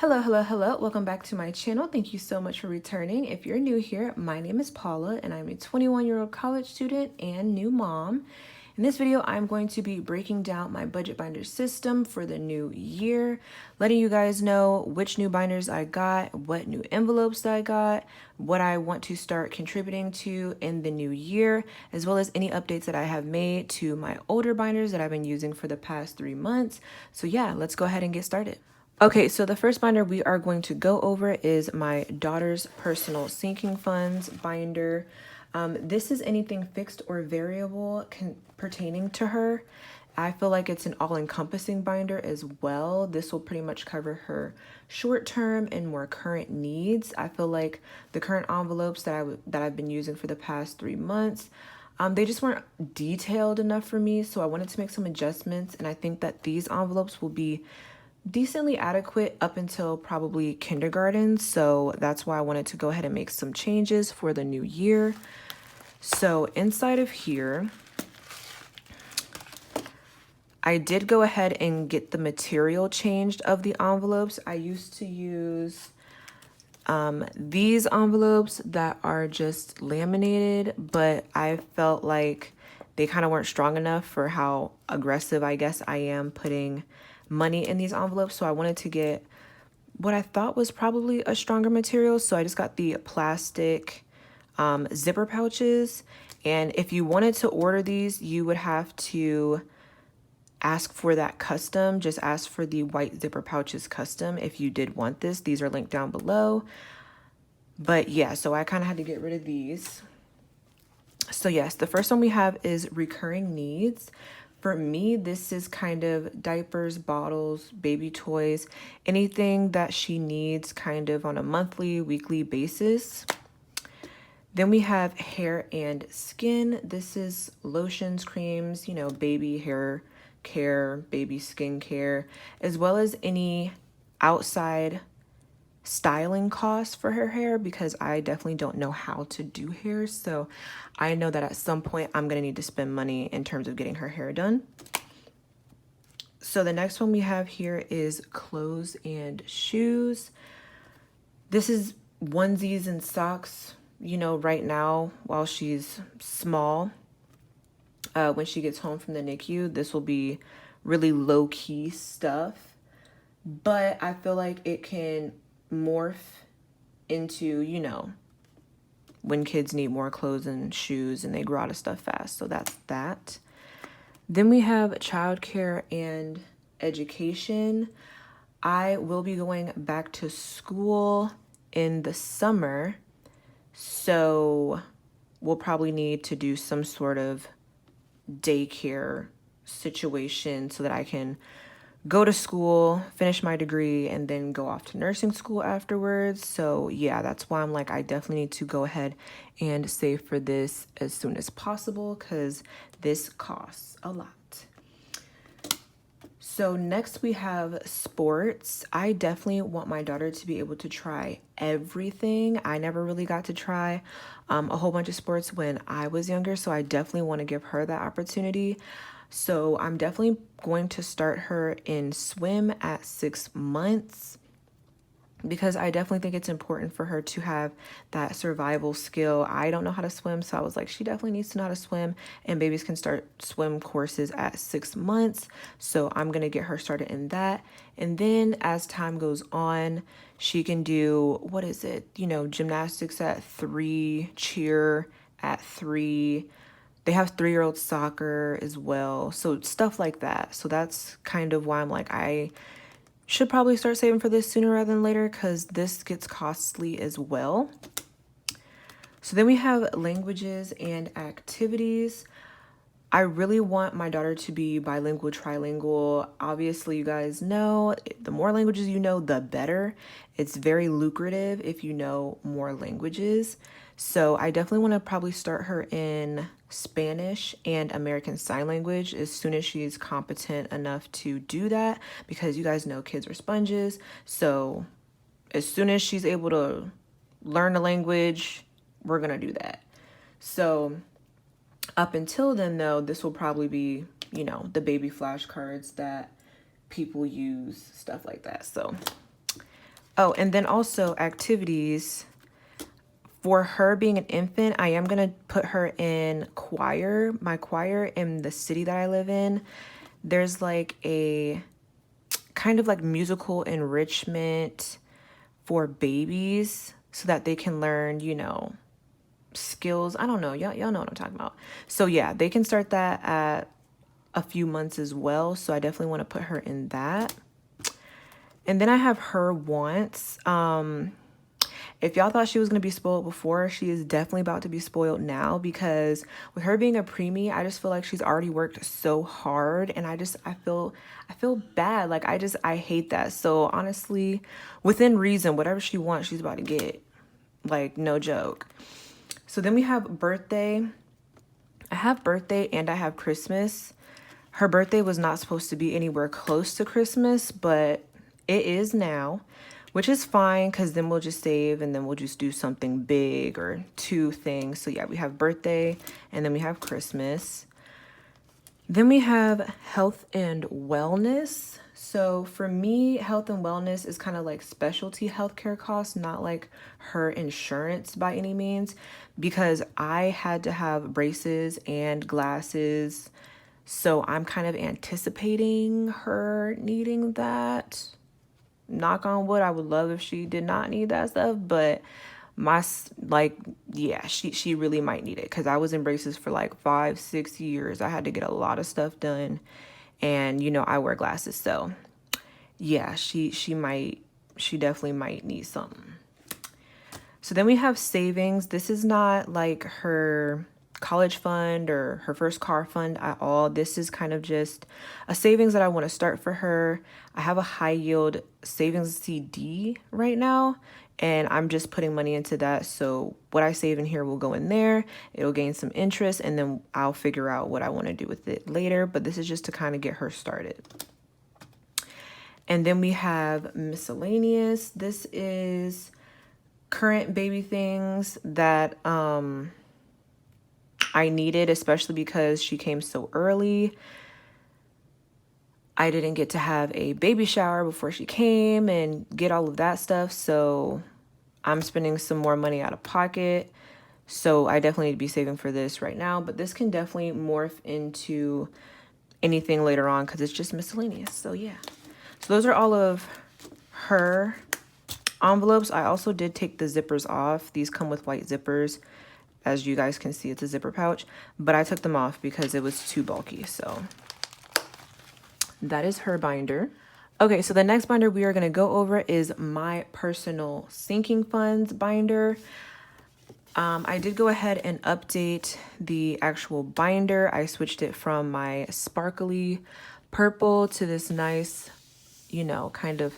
Hello, hello, hello. Welcome back to my channel. Thank you so much for returning. If you're new here, my name is Paula and I'm a 21-year-old college student and new mom. In this video, I'm going to be breaking down my budget binder system for the new year, letting you guys know which new binders I got, what new envelopes I got, what I want to start contributing to in the new year, as well as any updates that I have made to my older binders that I've been using for the past 3 months. So yeah, let's go ahead and get started. Okay, so the first binder we are going to go over is my daughter's personal sinking funds binder. This is anything fixed or variable pertaining to her. I feel like it's an all-encompassing binder as well. This will pretty much cover her short-term and more current needs. I feel like the current envelopes that I've been using for the past 3 months, they just weren't detailed enough for me, so I wanted to make some adjustments, and I think that these envelopes will be decently adequate up until probably kindergarten. So that's why I wanted to go ahead and make some changes for the new year. So inside of here, I did go ahead and get the material changed of the envelopes. I used to use these envelopes that are just laminated, but I felt like they kind of weren't strong enough for how aggressive I guess I am putting money in these envelopes. So I wanted to get what I thought was probably a stronger material. So I just got the plastic zipper pouches. And if you wanted to order these, you would have to ask for that custom. Just ask for the white zipper pouches custom if you did want this. These are linked down below. But yeah, so I kind of had to get rid of these. So yes, the first one we have is recurring needs. For me, this is kind of diapers, bottles, baby toys, anything that she needs kind of on a monthly, weekly basis. Then we have hair and skin. This is lotions, creams, baby hair care, baby skin care, as well as any outside styling costs for her hair, because I definitely don't know how to do hair. So I know that at some point I'm going to need to spend money in terms of getting her hair done. So the next one we have here is clothes and shoes. This is onesies and socks, right now while she's small. When she gets home from the NICU, this will be really low-key stuff. But I feel like it can morph into, when kids need more clothes and shoes and they grow out of stuff fast. So that's that. Then we have childcare and education. I will be going back to school in the summer, so we'll probably need to do some sort of daycare situation so that I can go to school, finish my degree, and then go off to nursing school afterwards. So yeah, that's why I'm like, I definitely need to go ahead and save for this as soon as possible, because this costs a lot. So next we have sports. I definitely want my daughter to be able to try everything. I never really got to try a whole bunch of sports when I was younger, so I definitely want to give her that opportunity. So I'm definitely going to start her in swim at 6 months, because I definitely think it's important for her to have that survival skill. I don't know how to swim, so I was like, she definitely needs to know how to swim, and babies can start swim courses at 6 months. So I'm going to get her started in that. And then as time goes on, she can do, gymnastics at 3, cheer at 3. They have 3-year-old soccer as well. So stuff like that. So that's kind of why I'm like, I should probably start saving for this sooner rather than later, because this gets costly as well. So then we have languages and activities. I really want my daughter to be bilingual, trilingual. Obviously, you guys know, the more languages you know, the better. It's very lucrative if you know more languages. So I definitely want to probably start her in Spanish and American Sign Language as soon as she's competent enough to do that, because you guys know kids are sponges. So as soon as she's able to learn the language, we're going to do that. So up until then, though, this will probably be, the baby flashcards that people use, stuff like that. So Oh, and then also activities. For her being an infant, I am going to put her in choir, my choir in the city that I live in. There's like a kind of like musical enrichment for babies so that they can learn, you know, skills. I don't know. Y'all know what I'm talking about. So yeah, they can start that at a few months as well. So I definitely want to put her in that. And then I have her wants. If y'all thought she was going to be spoiled before, she is definitely about to be spoiled now, because with her being a preemie, I just feel like she's already worked so hard, and I feel bad. Like I hate that. So honestly, within reason, whatever she wants, she's about to get. Like, no joke. So then we have birthday. I have birthday and I have Christmas. Her birthday was not supposed to be anywhere close to Christmas, but it is now, which is fine, because then we'll just save and then we'll just do something big or two things. So yeah, we have birthday and then we have Christmas. Then we have health and wellness. So for me, health and wellness is kind of like specialty healthcare costs, not like her insurance by any means, because I had to have braces and glasses. So I'm kind of anticipating her needing that. Knock on wood, I would love if she did not need that stuff, but yeah, she really might need it, because I was in braces for like 5-6 years. I had to get a lot of stuff done, and you know, I wear glasses, so yeah, she definitely might need something. So then we have savings. This is not like her college fund or her first car fund at all. This is kind of just a savings that I want to start for her. I have a high yield savings CD right now, and I'm just putting money into that. So what I save in here will go in there. It'll gain some interest, and then I'll figure out what I want to do with it later. But this is just to kind of get her started. And then we have miscellaneous. This is current baby things that I needed, especially because she came so early. I didn't get to have a baby shower before she came and get all of that stuff. So I'm spending some more money out of pocket. So I definitely need to be saving for this right now. But this can definitely morph into anything later on, because it's just miscellaneous. So yeah. So those are all of her envelopes. I also did take the zippers off. These come with white zippers. As you guys can see, it's a zipper pouch, but I took them off because it was too bulky. So that is her binder. Okay, so the next binder we are going to go over is my personal sinking funds binder. I did go ahead and update the actual binder. I switched it from my sparkly purple to this nice, you know, kind of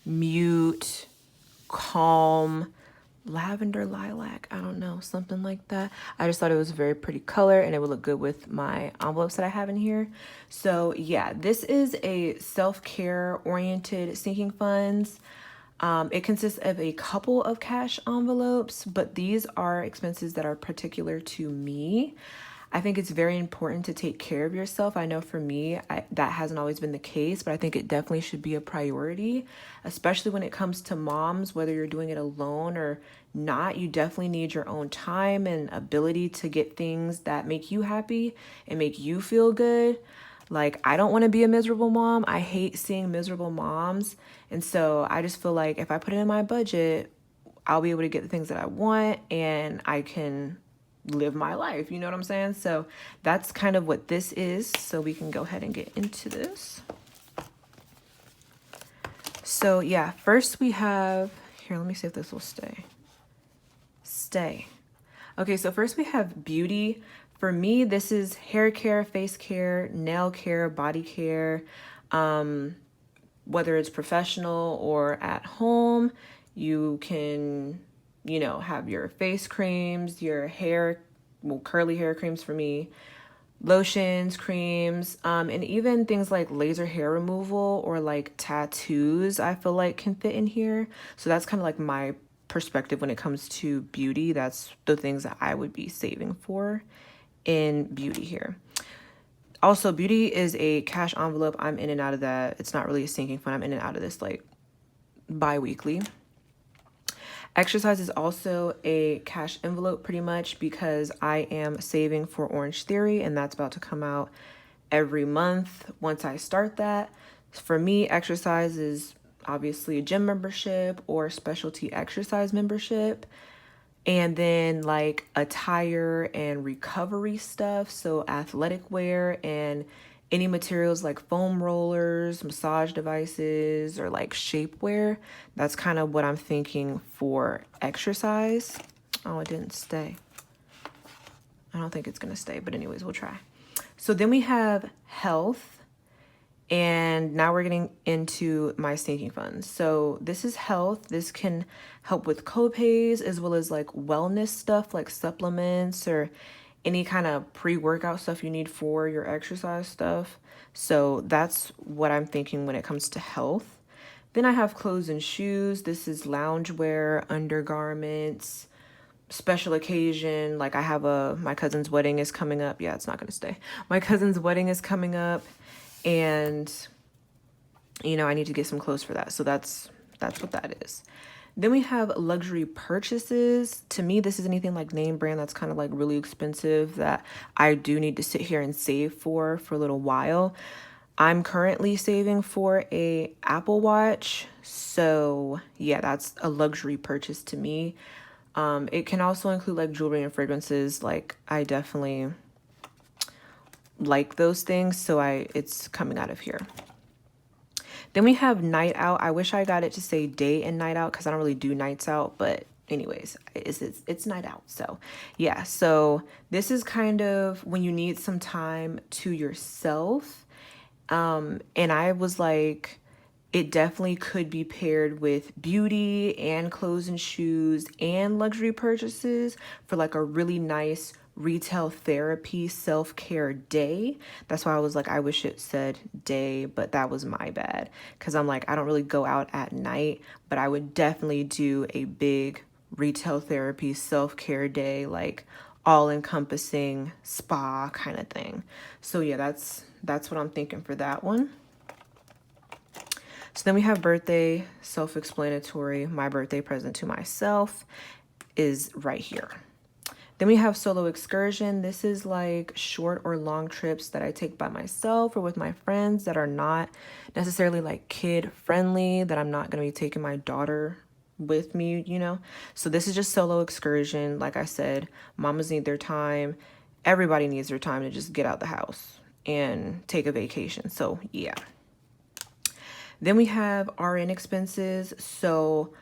mute, calm, lavender lilac, I don't know, something like that. I just thought it was a very pretty color, and it would look good with my envelopes that I have in here. So yeah, this is a self-care oriented sinking funds. It consists of a couple of cash envelopes, but these are expenses that are particular to me. I think it's very important to take care of yourself. I know for me, that hasn't always been the case, but I think it definitely should be a priority, especially when it comes to moms, whether you're doing it alone or not. You definitely need your own time and ability to get things that make you happy and make you feel good. Like, I don't want to be a miserable mom. I hate seeing miserable moms. And so I just feel like if I put it in my budget, I'll be able to get the things that I want, and I can live my life. You know what I'm saying? So that's kind of what this is. So we can go ahead and get into this. So yeah, first we have, here, let me see if this will stay. Okay, so first we have beauty. For me, this is hair care, face care, nail care, body care. Whether it's professional or at home, you can, you know, have your face creams, your hair, well, curly hair creams for me, lotions, creams, and even things like laser hair removal or like tattoos, I feel like can fit in here. So that's kind of like my perspective when it comes to beauty. That's the things that I would be saving for in beauty here. Also, beauty is a cash envelope. I'm in and out of that. It's not really a sinking fund. I'm in and out of this like bi-weekly. Exercise is also a cash envelope pretty much because I am saving for Orange Theory, and that's about to come out every month once I start that. For me, exercise is obviously a gym membership or specialty exercise membership. And then like attire and recovery stuff. So athletic wear and any materials like foam rollers, massage devices, or like shapewear. That's kind of what I'm thinking for exercise. Oh, it didn't stay. I don't think it's going to stay, but anyways, we'll try. So then we have health. And now we're getting into my sinking funds. So this is health. This can help with copays as well as like wellness stuff like supplements or any kind of pre-workout stuff you need for your exercise stuff. So that's what I'm thinking when it comes to health. Then I have clothes and shoes. This is loungewear, undergarments, special occasion. Like I have my cousin's wedding is coming up. Yeah, it's not going to stay. My cousin's wedding is coming up. And, you know, I need to get some clothes for that. So that's what that is. Then we have luxury purchases. To me, this is anything like name brand that's kind of like really expensive that I do need to sit here and save for a little while. I'm currently saving for a Apple Watch. So yeah, that's a luxury purchase to me. It can also include like jewelry and fragrances. Like I definitely like those things, so it's coming out of here. Then we have night out. I wish I got it to say day and night out because I don't really do nights out, but anyways, it's night out. So yeah, so this is kind of when you need some time to yourself. And I was like, it definitely could be paired with beauty and clothes and shoes and luxury purchases for like a really nice retail therapy self-care day. That's why I was like, I wish it said day, but that was my bad. Cause I'm like, I don't really go out at night, but I would definitely do a big retail therapy self-care day, like all encompassing spa kind of thing. So yeah, that's what I'm thinking for that one. So then we have birthday, self-explanatory. My birthday present to myself is right here. Then we have solo excursion. This is like short or long trips that I take by myself or with my friends that are not necessarily like kid friendly, that I'm not going to be taking my daughter with me, you know? So this is just solo excursion. Like I said, mamas need their time. Everybody needs their time to just get out the house and take a vacation. So yeah. Then we have RN expenses. So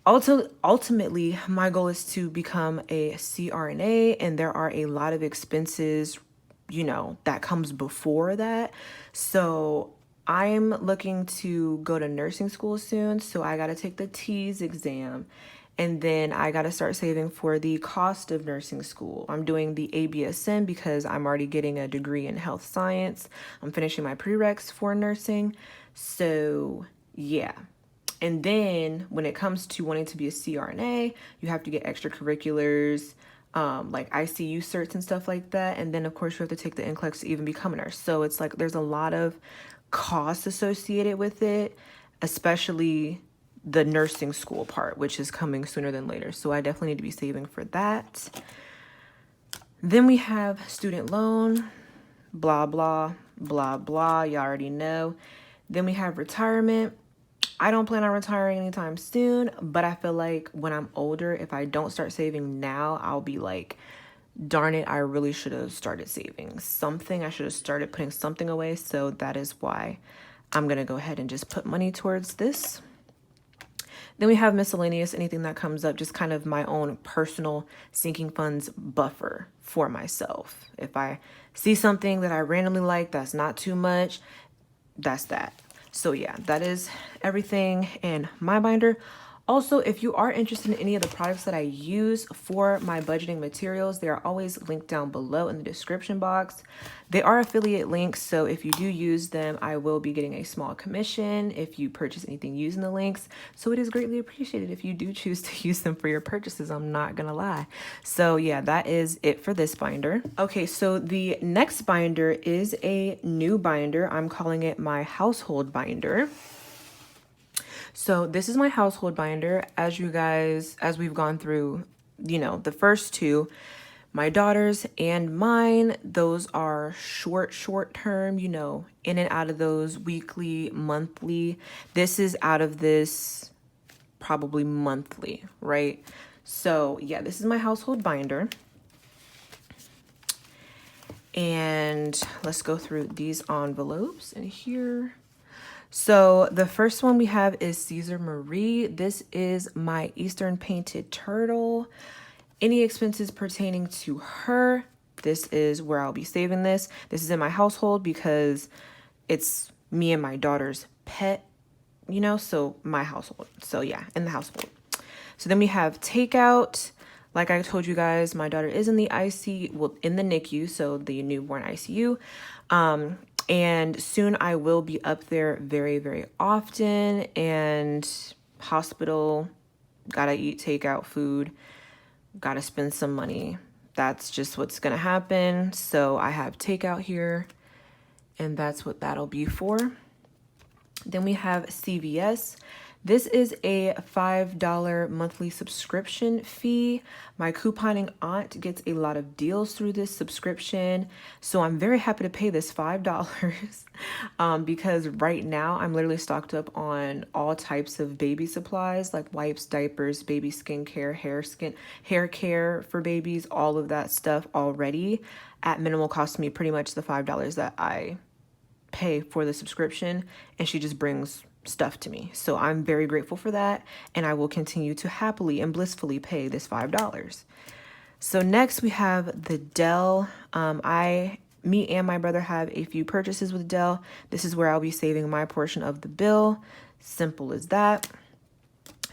ultimately, my goal is to become a CRNA, and there are a lot of expenses, you know, that comes before that. So I'm looking to go to nursing school soon. So I got to take the TEAS exam, and then I got to start saving for the cost of nursing school. I'm doing the ABSN because I'm already getting a degree in health science. I'm finishing my prereqs for nursing. So yeah. And then when it comes to wanting to be a CRNA, you have to get extracurriculars, like ICU certs and stuff like that. And then of course you have to take the NCLEX to even become a nurse. So it's like, there's a lot of costs associated with it, especially the nursing school part, which is coming sooner than later. So I definitely need to be saving for that. Then we have student loan, blah, blah, blah, blah. You already know. Then we have retirement. I don't plan on retiring anytime soon, but I feel like when I'm older, if I don't start saving now, I'll be like, darn it, I really should have started saving something. I should have started putting something away. So that is why I'm going to go ahead and just put money towards this. Then we have miscellaneous, anything that comes up, just kind of my own personal sinking funds buffer for myself. If I see something that I randomly like, that's not too much, that's that. So yeah, that is everything in my binder. Also, if you are interested in any of the products that I use for my budgeting materials, they are always linked down below in the description box. They are affiliate links, so if you do use them, I will be getting a small commission if you purchase anything using the links. So it is greatly appreciated if you do choose to use them for your purchases, I'm not gonna lie. So yeah, that is it for this binder. Okay, so the next binder is a new binder. I'm calling it my household binder. So this is my household binder. As we've gone through, the first two, my daughter's and mine, those are short term, in and out of those weekly, monthly. This is out of this probably monthly, right? So yeah, this is my household binder. And let's go through these envelopes in here. So the first one we have is Caesar Marie. This is my Eastern painted turtle. Any expenses pertaining to her, this is where I'll be saving this. This is in my household because it's me and my daughter's pet, so my household. So yeah, in the household. So then we have takeout. Like I told you guys, my daughter is in the in the NICU, so the newborn ICU. And soon I will be up there very, very often. And hospital, gotta eat takeout food, gotta spend some money. That's just what's gonna happen. So I have takeout here, and that's what that'll be for. Then we have CVS. This is a $5 monthly subscription fee. My couponing aunt gets a lot of deals through this subscription. So I'm very happy to pay this $5 because right now I'm literally stocked up on all types of baby supplies like wipes, diapers, baby skincare, hair care for babies, all of that stuff already at minimal cost to me, pretty much the $5 that I pay for the subscription, and she just brings stuff to me. So I'm very grateful for that, and I will continue to happily and blissfully pay this $5. So next we have the Dell. Me and my brother have a few purchases with Dell. This is where I'll be saving my portion of the bill. Simple as that.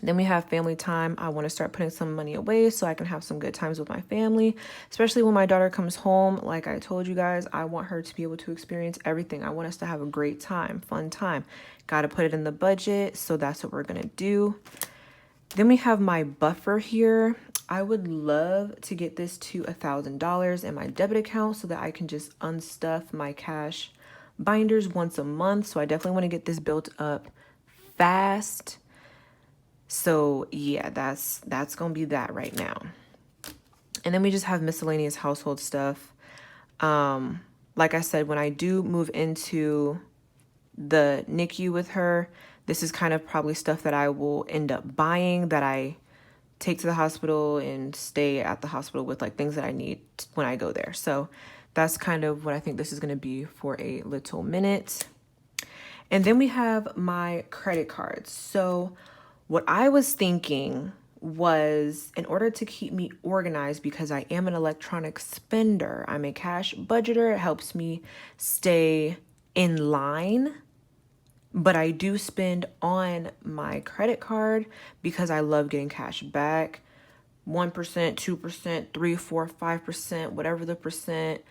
Then we have family time. I want to start putting some money away so I can have some good times with my family, especially when my daughter comes home. Like I told you guys, I want her to be able to experience everything. I want us to have a great time, fun time. Got to put it in the budget, so that's what we're going to do. Then we have my buffer here. I would love to get this to $1,000 in my debit account so that I can just unstuff my cash binders once a month. So I definitely want to get this built up fast. So yeah, that's gonna be that right now. And then we just have miscellaneous household stuff. Like I said, when I do move into the NICU with her, this is kind of probably stuff that I will end up buying, that I take to the hospital and stay at the hospital with, like things that I need when I go there. So that's kind of what I think this is gonna be for a little minute. And then we have my credit cards. So what I was thinking was, in order to keep me organized, because I am an electronic spender, I'm a cash budgeter, it helps me stay in line, but I do spend on my credit card because I love getting cash back. 1%, 2%, 3, 4, 5%, whatever the percent,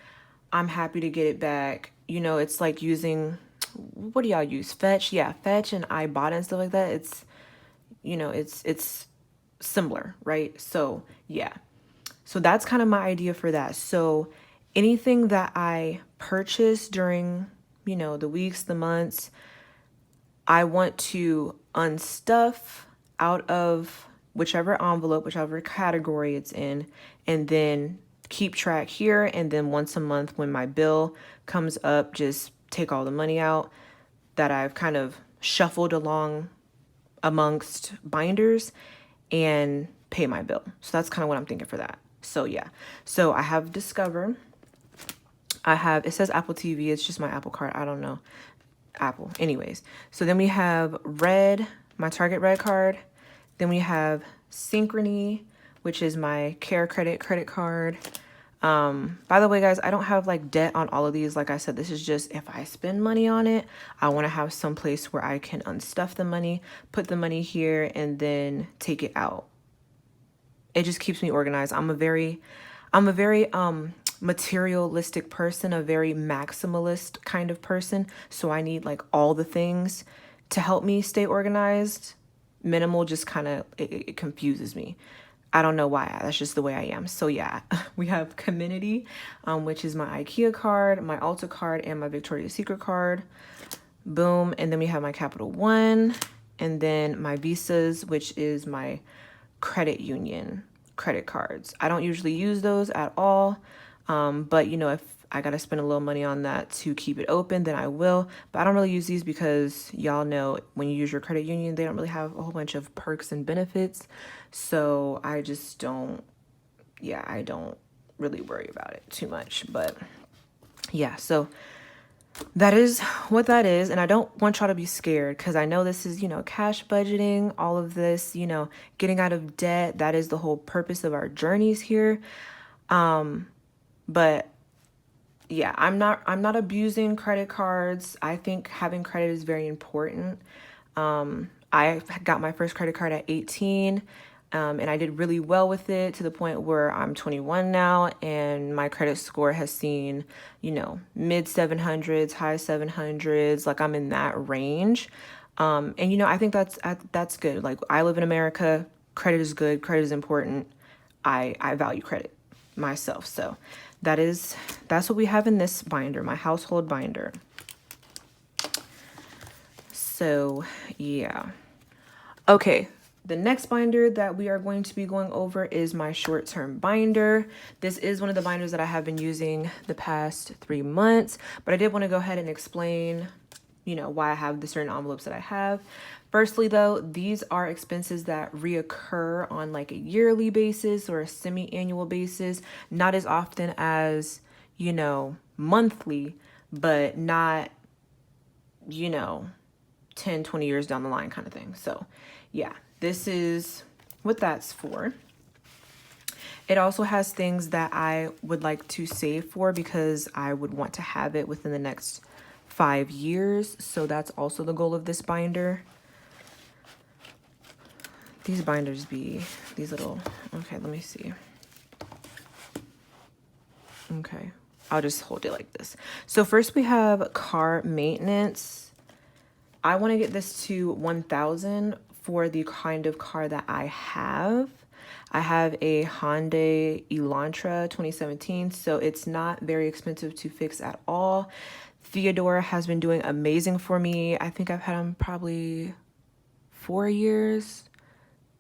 I'm happy to get it back. It's like using, what do y'all use? Fetch? Yeah, Fetch and Ibotta and stuff like that. It's similar, right? So yeah, so that's kind of my idea for that. So anything that I purchase during, the weeks, the months, I want to unstuff out of whichever envelope, whichever category it's in, and then keep track here. And then once a month when my bill comes up, just take all the money out that I've kind of shuffled along amongst binders and pay my bill. So that's kind of what I'm thinking for that. So yeah, so I have Discover. It says Apple TV. It's just my Apple card. I don't know. Apple. Anyways. So then we have my Target Red card. Then we have Synchrony, which is my Care credit card. By the way, guys, I don't have like debt on all of these. Like I said, this is just if I spend money on it, I want to have some place where I can unstuff the money, put the money here, and then take it out. It just keeps me organized. I'm a very materialistic person, a very maximalist kind of person. So I need like all the things to help me stay organized. Minimal just kind of, it confuses me. I don't know why. That's just the way I am. So yeah, we have Community, which is my IKEA card, my Ulta card, and my Victoria's Secret card. Boom. And then we have my Capital One. and then my Visas, which is my credit union credit cards. I don't usually use those at all, but you know, if I gotta spend a little money on that to keep it open, then I will. But I don't really use these because y'all know when you use your credit union, they don't really have a whole bunch of perks and benefits. So I just don't, yeah, I don't really worry about it too much. But yeah, so that is what that is. And I don't want y'all to be scared because I know this is, you know, cash budgeting, all of this, you know, getting out of debt. That is the whole purpose of our journeys here. But yeah, I'm not abusing credit cards. I think having credit is very important. I got my first credit card at 18, and I did really well with it to the point where I'm 21 now, and my credit score has seen, you know, mid 700s, high 700s, like I'm in that range. And you know, I think that's good. Like I live in America, credit is good, credit is important. I value credit myself. So that's what we have in this binder, my household binder. So yeah. Okay, the next binder that we are going to be going over is my short-term binder. This is one of the binders that I have been using the past 3 months, but I did want to go ahead and explain, you know, why I have the certain envelopes that I have. Firstly, though, these are expenses that reoccur on like a yearly basis or a semi-annual basis, not as often as, you know, monthly, but not, you know, 10, 20 years down the line kind of thing. So yeah, this is what that's for. It also has things that I would like to save for because I would want to have it within the next 5 years. So that's also the goal of this binder. These binders be these little, okay, let me see. Okay, I'll just hold it like this. So first we have car maintenance. I want to get this to 1,000 for the kind of car that I have. I have a Hyundai Elantra 2017, so it's not very expensive to fix at all. Theodore has been doing amazing for me. I think I've had him probably 4 years.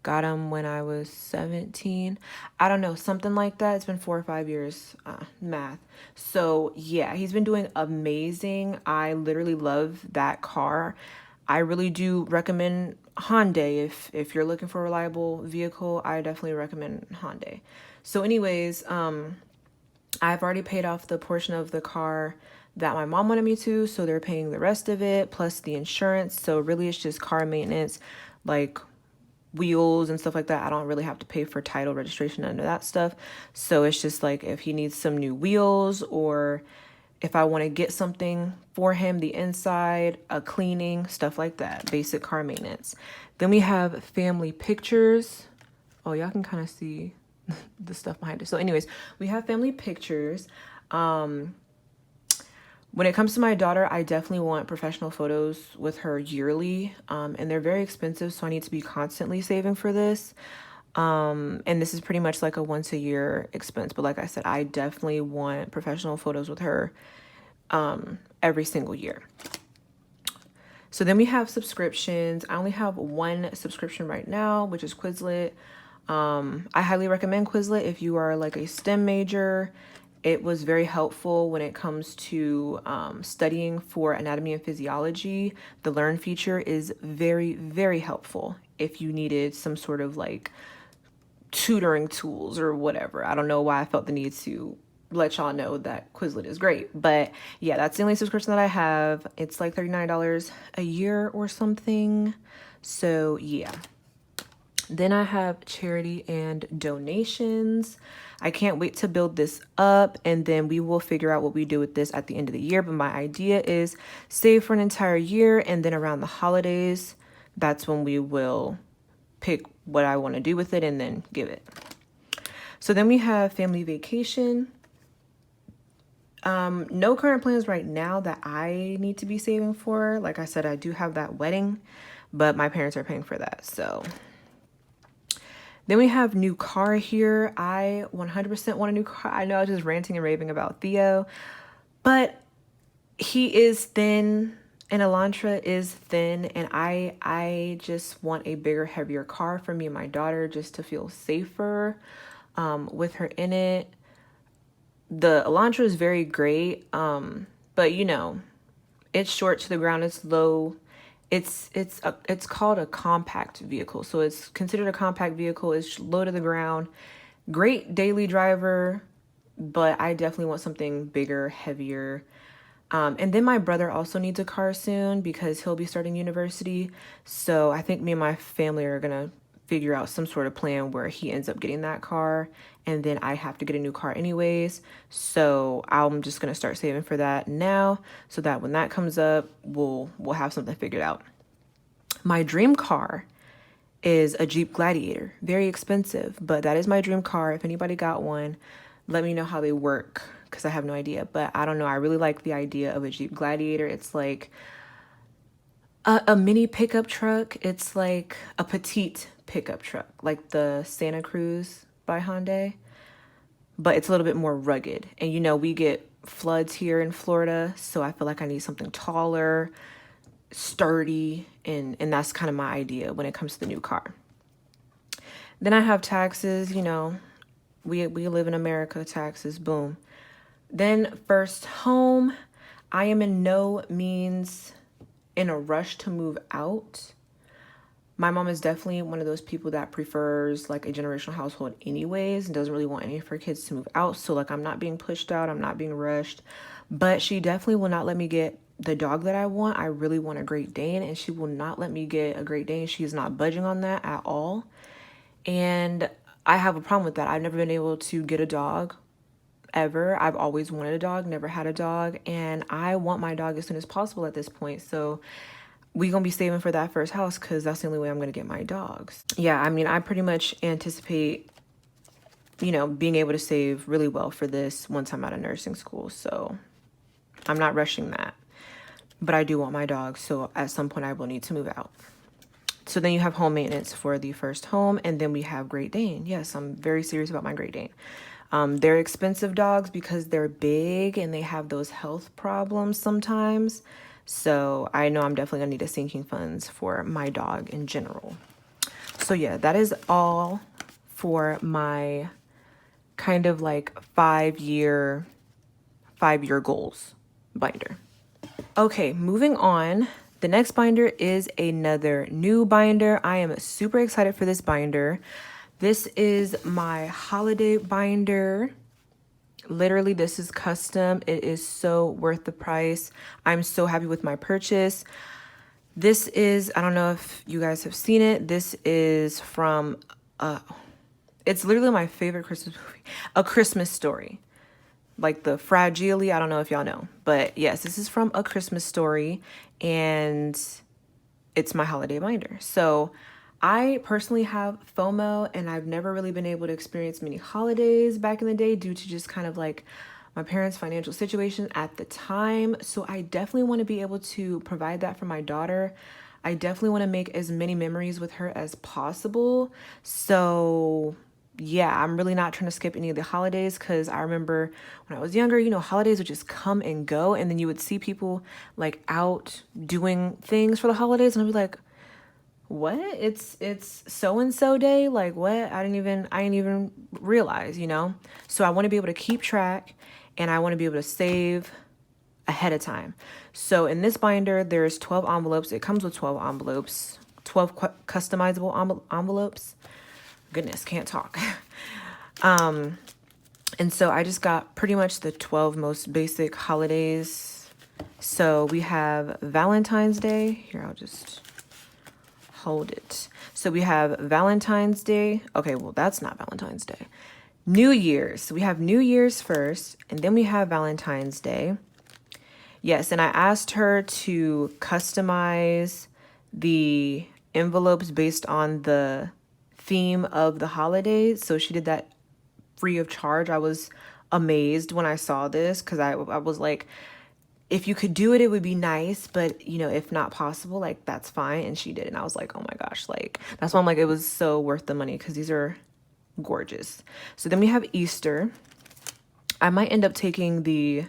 Got him when I was 17. I don't know, something like that. It's been 4 or 5 years, math. So yeah, he's been doing amazing. I literally love that car. I really do recommend Hyundai. If you're looking for a reliable vehicle, I definitely recommend Hyundai. So anyways, I've already paid off the portion of the car that my mom wanted me to, so they're paying the rest of it plus the insurance. So really it's just car maintenance, like wheels and stuff like that. I don't really have to pay for title, registration, none of that stuff. So it's just like if he needs some new wheels or if I want to get something for him, the inside, a cleaning, stuff like that, basic car maintenance. Then we have family pictures. Oh, y'all can kind of see the stuff behind it. So anyways, we have family pictures. When it comes to my daughter, I definitely want professional photos with her yearly, and they're very expensive, so I need to be constantly saving for this. And this is pretty much like a once a year expense, but like I said, I definitely want professional photos with her every single year. So then we have subscriptions. I only have one subscription right now, which is Quizlet. I highly recommend Quizlet if you are like a STEM major. It was very helpful when it comes to studying for anatomy and physiology. The Learn feature is very, very helpful if you needed some sort of like tutoring tools or whatever. I don't know why I felt the need to let y'all know that Quizlet is great. But yeah, that's the only subscription that I have. It's like $39 a year or something. So yeah. Then I have charity and donations. I can't wait to build this up, and then we will figure out what we do with this at the end of the year. But my idea is save for an entire year, and then around the holidays, that's when we will pick what I want to do with it and then give it. So then we have family vacation. No current plans right now that I need to be saving for. Like I said, I do have that wedding, but my parents are paying for that, so... Then we have new car here. I 100% want a new car. I know I was just ranting and raving about Theo, but he is thin An Elantra is thin, and I just want a bigger, heavier car for me and my daughter just to feel safer with her in it. The Elantra is very great, but you know, it's short to the ground, it's low. It's called a compact vehicle. So it's considered a compact vehicle. It's low to the ground. Great daily driver, but I definitely want something bigger, heavier. And then my brother also needs a car soon because he'll be starting university. So I think me and my family are gonna figure out some sort of plan where he ends up getting that car and then I have to get a new car anyways. So I'm just gonna start saving for that now so that when that comes up, we'll have something figured out. My dream car is a Jeep Gladiator. Very expensive, but that is my dream car. If anybody got one, let me know how they work because I have no idea. But I don't know. I really like the idea of a Jeep Gladiator. It's like a mini pickup truck. It's like a petite pickup truck, like the Santa Cruz by Hyundai, but it's a little bit more rugged. And you know, we get floods here in Florida, so I feel like I need something taller, sturdy, and that's kind of my idea when it comes to the new car. Then I have taxes, you know, we live in America, taxes, boom. Then first home, I am in no means in a rush to move out. My mom is definitely one of those people that prefers like a generational household anyways and doesn't really want any of her kids to move out. So like I'm not being pushed out, I'm not being rushed, but she definitely will not let me get the dog that I want. I really want a Great Dane and she will not let me get a Great Dane. She's not budging on that at all. And I have a problem with that. I've never been able to get a dog ever. I've always wanted a dog, never had a dog, and I want my dog as soon as possible at this point. So we're gonna be saving for that first house because that's the only way I'm gonna get my dogs. Yeah, I mean, I pretty much anticipate, you know, being able to save really well for this once I'm out of nursing school. So I'm not rushing that, but I do want my dog. So at some point I will need to move out. So then you have home maintenance for the first home, and then we have Great Dane. Yes, I'm very serious about my Great Dane. They're expensive dogs because they're big and they have those health problems sometimes. So I know I'm definitely gonna need a sinking funds for my dog in general. So yeah, that is all for my kind of like 5-year goals binder. Okay, moving on. The next binder is another new binder. I am super excited for this binder. This is my holiday binder. Literally, this is custom. It is so worth the price. I'm so happy with my purchase. This is, I don't know if you guys have seen it. This is from, it's literally my favorite Christmas movie, A Christmas Story. Like the Fragile, I don't know if y'all know. But yes, this is from A Christmas Story, and it's my holiday binder. So I personally have FOMO, and I've never really been able to experience many holidays back in the day due to just kind of like my parents' financial situation at the time. So I definitely want to be able to provide that for my daughter. I definitely want to make as many memories with her as possible. So yeah, I'm really not trying to skip any of the holidays because I remember when I was younger, you know, holidays would just come and go, and then you would see people like out doing things for the holidays, and I'd be like, what? It's so-and-so day? Like what? I didn't even realize, you know? So I want to be able to keep track, and I want to be able to save ahead of time. So in this binder, there's 12 envelopes. It comes with 12 envelopes, 12 customizable envelopes. Goodness, can't talk. And so I just got pretty much the 12 most basic holidays. So we have Valentine's Day. Here, I'll just hold it. So we have Valentine's Day. Okay, well, that's not Valentine's Day. New Year's. So we have New Year's first, and then we have Valentine's Day. Yes, and I asked her to customize the envelopes based on the theme of the holidays. So she did that free of charge. I was amazed when I saw this because I was like, if you could do it, it would be nice, but you know, if not possible, like that's fine. And she did, and I was like, oh my gosh, like that's why I'm like, it was so worth the money because these are gorgeous. So then we have Easter. I might end up taking the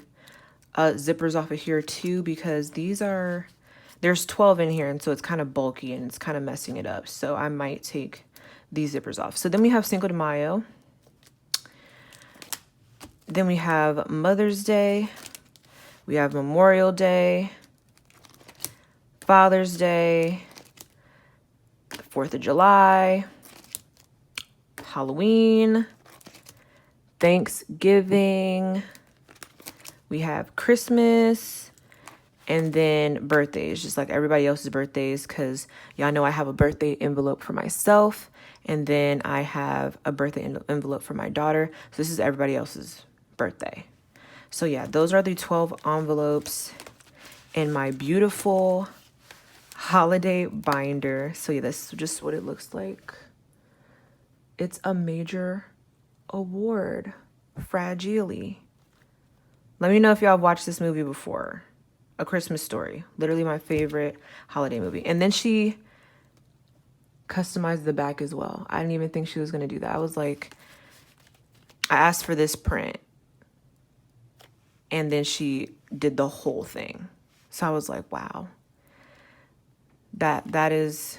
zippers off of here too because these are there's 12 in here, and so it's kind of bulky and it's kind of messing it up. So I might take these zippers off. So then we have Cinco de Mayo. Then we have Mother's Day. We have Memorial Day, Father's Day, 4th of July, Halloween, Thanksgiving. We have Christmas, and then birthdays, just like everybody else's birthdays, because y'all know I have a birthday envelope for myself, and then I have a birthday envelope for my daughter. So this is everybody else's birthday. So yeah, those are the 12 envelopes in my beautiful holiday binder. So yeah, this is just what it looks like. It's a major award, Fragile. Let me know if y'all have watched this movie before. A Christmas Story, literally my favorite holiday movie. And then she customized the back as well. I didn't even think she was gonna do that. I was like, I asked for this print, and then she did the whole thing. So I was like, wow. That is,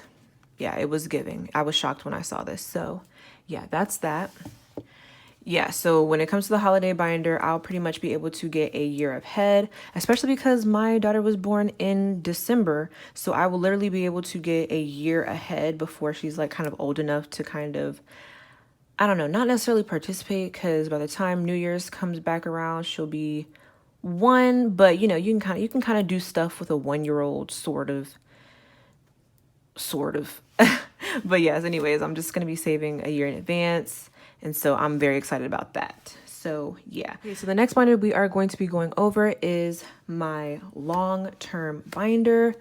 yeah, it was giving. I was shocked when I saw this. So yeah, that's that. Yeah, so when it comes to the holiday binder, I'll pretty much be able to get a year ahead, especially because my daughter was born in December. So I will literally be able to get a year ahead before she's like kind of old enough to kind of, I don't know, not necessarily participate, because by the time New Year's comes back around, she'll be 1, but you know, you can kind of do stuff with a 1-year-old sort of. But yes, anyways, I'm just going to be saving a year in advance. And so I'm very excited about that. So yeah. Okay, so the next binder we are going to be going over is my long-term binder.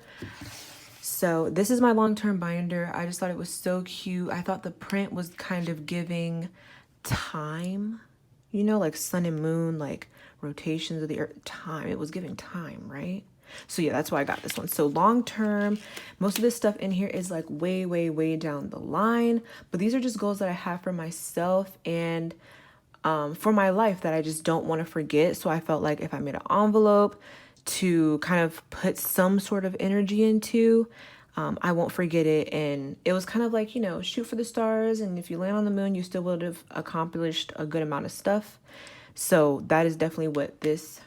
So this is my long-term binder. I just thought it was so cute. I thought the print was kind of giving time, you know, like sun and moon, like rotations of the earth, time. It was giving time, right? So yeah, that's why I got this one. So long term, most of this stuff in here is like way, way, way down the line. But these are just goals that I have for myself and for my life that I just don't want to forget. So I felt like if I made an envelope to kind of put some sort of energy into, I won't forget it. And it was kind of like, you know, shoot for the stars. And if you land on the moon, you still would have accomplished a good amount of stuff. So that is definitely what this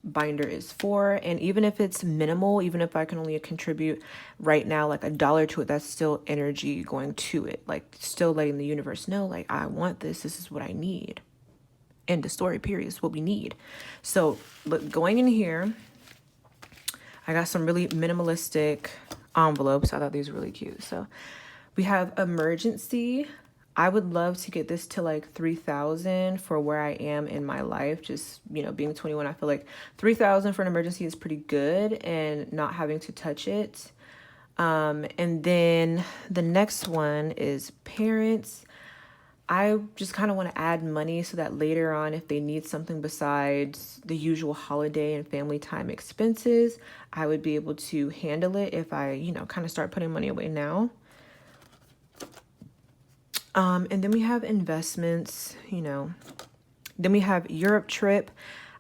binder is for. And even if it's minimal, even if I can only contribute right now like $1 to it, that's still energy going to it, like still letting the universe know, like, I want this is what I need. End of story, period, is what we need. So look, going in here, I got some really minimalistic envelopes. I thought these were really cute. So we have emergency. I would love to get this to like 3,000 for where I am in my life. Just, you know, being 21, I feel like 3,000 for an emergency is pretty good and not having to touch it. And then the next one is parents. I just kind of want to add money so that later on, if they need something besides the usual holiday and family time expenses, I would be able to handle it if I, you know, kind of start putting money away now. And then we have investments, you know, then we have Europe trip.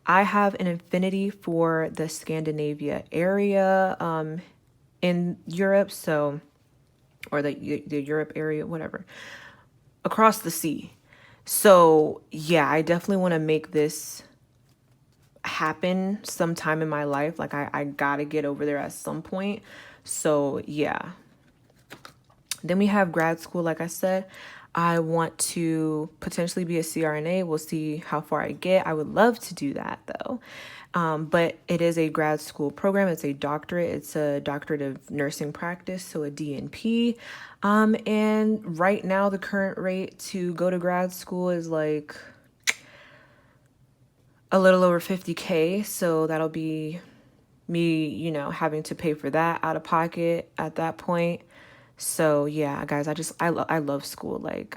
I have an affinity for the Scandinavia area, in Europe. So, or the Europe area, whatever, across the sea. So yeah, I definitely want to make this happen sometime in my life. Like I gotta get over there at some point. So yeah. Then we have grad school. Like I said, I want to potentially be a CRNA. We'll see how far I get. I would love to do that though. But it is a grad school program. It's a doctorate. It's a doctorate of nursing practice, so a DNP. And right now the current rate to go to grad school is like a little over 50K. So that'll be me, you know, having to pay for that out of pocket at that point. So yeah, guys, I love school. Like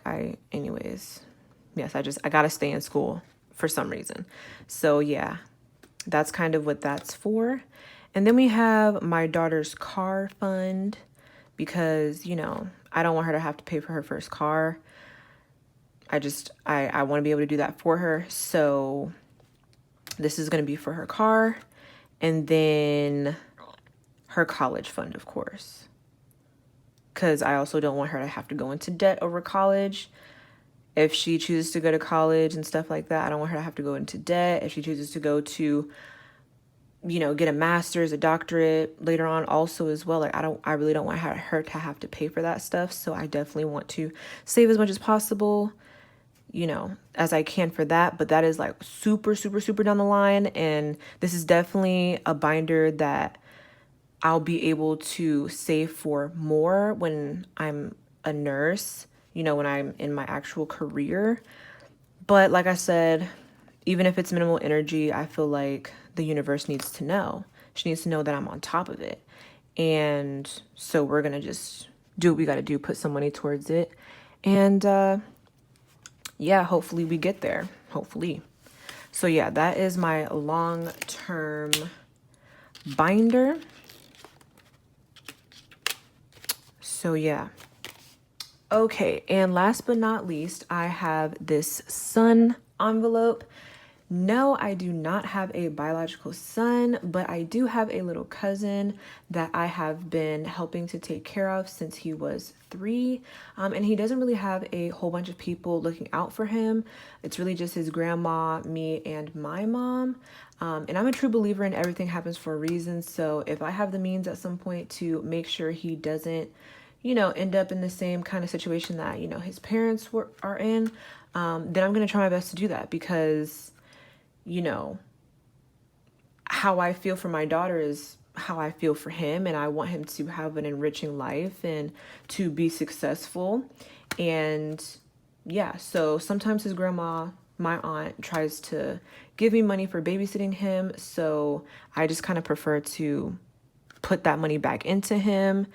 anyways, yes, I gotta stay in school for some reason. So yeah, that's kind of what that's for. And then we have my daughter's car fund because, you know, I don't want her to have to pay for her first car. I want to be able to do that for her. So this is going to be for her car. And then her college fund, of course, because I also don't want her to have to go into debt over college. If she chooses to go to college and stuff like that, I don't want her to have to go into debt. If she chooses to go to, you know, get a master's, a doctorate later on also as well, like I really don't want her to have to pay for that stuff. So I definitely want to save as much as possible, you know, as I can for that. But that is like super, super, super down the line. And this is definitely a binder that I'll be able to save for more when I'm a nurse, you know, when I'm in my actual career. But like I said, even if it's minimal energy, I feel like the universe needs to know. She needs to know that I'm on top of it. And so we're going to just do what we got to do, put some money towards it. And yeah, hopefully we get there. Hopefully. So yeah, that is my long-term binder. So yeah. Okay, and last but not least, I have this son envelope. No, I do not have a biological son, but I do have a little cousin that I have been helping to take care of since he was 3. And he doesn't really have a whole bunch of people looking out for him. It's really just his grandma, me, and my mom. And I'm a true believer in everything happens for a reason. So if I have the means at some point to make sure he doesn't, you know, end up in the same kind of situation that, you know, his parents are in, then I'm going to try my best to do that, because, you know, how I feel for my daughter is how I feel for him, and I want him to have an enriching life and to be successful. And yeah, so sometimes his grandma, my aunt, tries to give me money for babysitting him, so I just kind of prefer to put that money back into him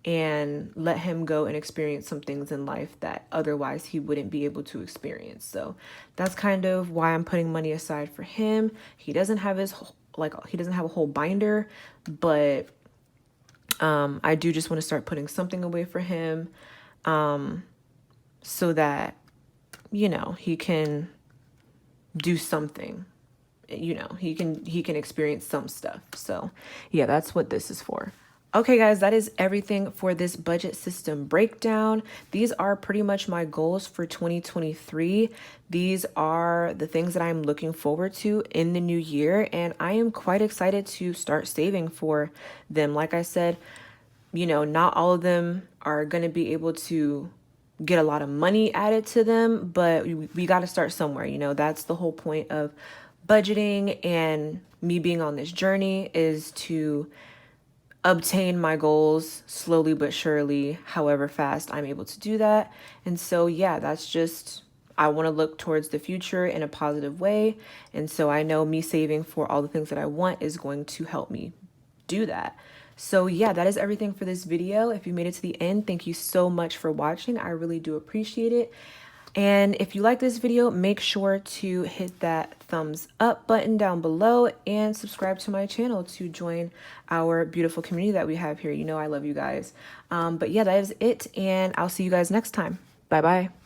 and let him go and experience some things in life that otherwise he wouldn't be able to experience. So that's kind of why I'm putting money aside for him. He doesn't have he doesn't have a whole binder, but I do just want to start putting something away for him, so that, you know, he can do something, you know, he can experience some stuff. So yeah, that's what this is for. Okay, guys, that is everything for this budget system breakdown. These are pretty much my goals for 2023. These are the things that I'm looking forward to in the new year, and I am quite excited to start saving for them. Like I said, you know, not all of them are going to be able to get a lot of money added to them, but we got to start somewhere. You know, that's the whole point of budgeting and me being on this journey, is to obtain my goals slowly but surely, however fast I'm able to do that. And so, yeah, that's just, I want to look towards the future in a positive way. And so I know me saving for all the things that I want is going to help me do that. So yeah, that is everything for this video. If you made it to the end, thank you so much for watching. I really do appreciate it. And if you like this video, make sure to hit that thumbs up button down below and subscribe to my channel to join our beautiful community that we have here. You know, I love you guys. But yeah, that is it. And I'll see you guys next time. Bye-bye.